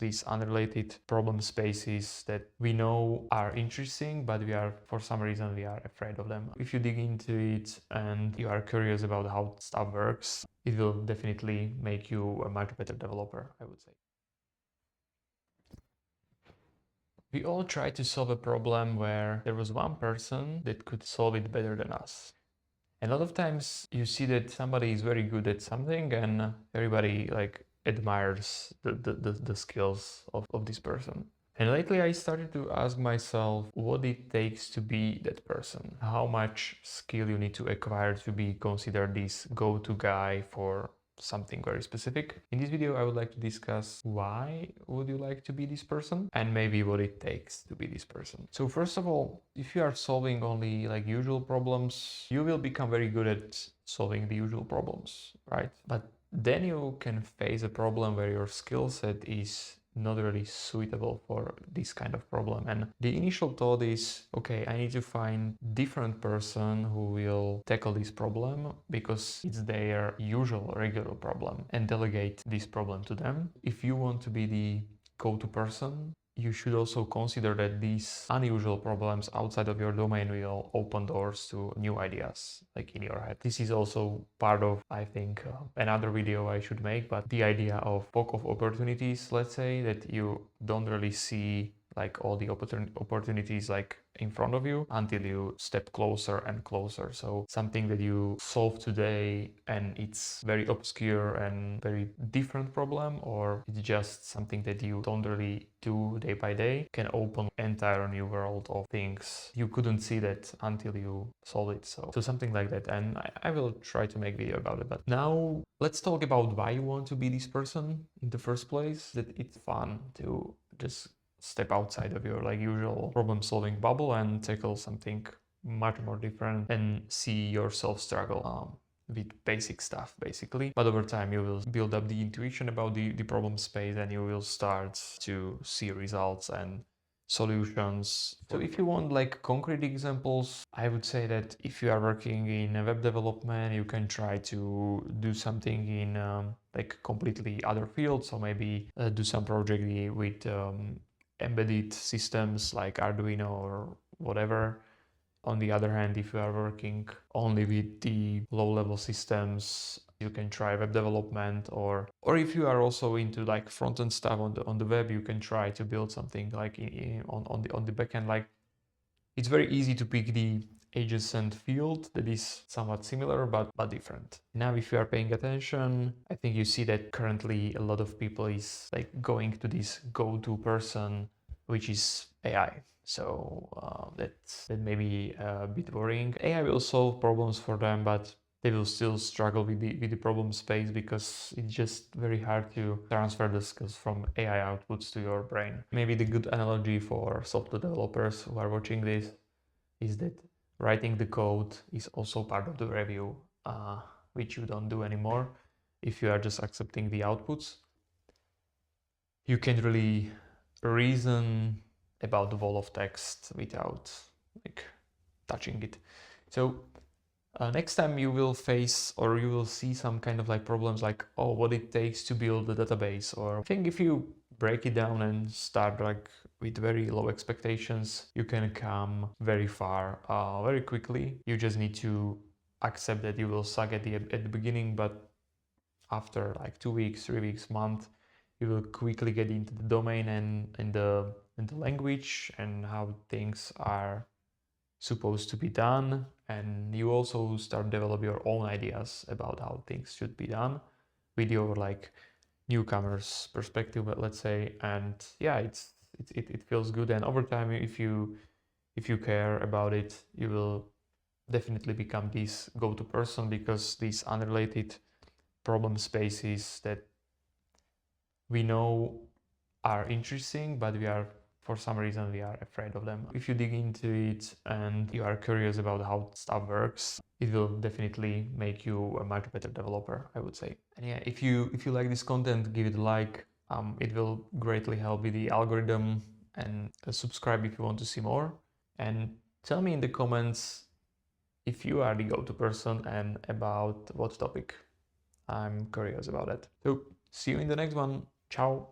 these unrelated problem spaces that we know are interesting, but for some reason we are afraid of them. If you dig into it and you are curious about how stuff works, it will definitely make you a much better developer, I would say. We all try to solve a problem where there was one person that could solve it better than us. And a lot of times you see that somebody is very good at something and everybody like admires the skills of this person. And lately I started to ask myself what it takes to be that person. How much skill you need to acquire to be considered this go-to guy for something very specific. In this video I would like to discuss why would you like to be this person and maybe what it takes to be this person. So first of all, if you are solving only like usual problems, you will become very good at solving the usual problems, right? But then you can face a problem where your skill set is not really suitable for this kind of problem. And the initial thought is, okay, I need to find different person who will tackle this problem because it's their usual regular problem and delegate this problem to them. If you want to be the go-to person, you should also consider that these unusual problems outside of your domain will open doors to new ideas like in your head. This is also part of, I think, another video I should make, but the idea of pool of opportunities, let's say, that you don't really see like all the opportunities like in front of you until you step closer and closer. So something that you solve today and it's very obscure and very different problem, or it's just something that you don't really do day by day, can open entire new world of things. You couldn't see that until you solve it. So something like that. And I will try to make video about it. But now let's talk about why you want to be this person in the first place. That it's fun to just step outside of your like usual problem solving bubble and tackle something much more different and see yourself struggle with basic stuff basically. But over time you will build up the intuition about the problem space and you will start to see results and solutions. So if you want like concrete examples, I would say that if you are working in web development, you can try to do something in like completely other fields. So maybe do some project with embedded systems like Arduino or whatever. On the other hand, if you are working only with the low-level systems, you can try web development, or if you are also into like front-end stuff on the web, you can try to build something like on the backend. Like it's very easy to pick the adjacent field that is somewhat similar but different. Now, if you are paying attention, I think you see that currently a lot of people is like going to this go-to person, which is AI. So that may be a bit worrying. AI will solve problems for them, but they will still struggle with the problem space because it's just very hard to transfer the skills from AI outputs to your brain. Maybe the good analogy for software developers who are watching this is that writing the code is also part of the review, which you don't do anymore. If you are just accepting the outputs, you can really reason about the wall of text without like touching it. So next time you will face or you will see some kind of like problems like, oh, what it takes to build a database, or I think if you break it down and start like with very low expectations, you can come very far very quickly. You just need to accept that you will suck at the beginning, but after like 2 weeks, 3 weeks, month, you will quickly get into the domain and the language and how things are supposed to be done, and you also start develop your own ideas about how things should be done with your like newcomer's perspective, let's say. And yeah, it feels good, and over time, if you care about it, you will definitely become this go-to person, because these unrelated problem spaces that we know are interesting, but for some reason we are afraid of them. If you dig into it and you are curious about how stuff works, it will definitely make you a much better developer, I would say. And yeah, if you like this content, give it a like. It will greatly help with the algorithm, and subscribe if you want to see more. And tell me in the comments if you are the go-to person and about what topic. I'm curious about it. So see you in the next one. Ciao.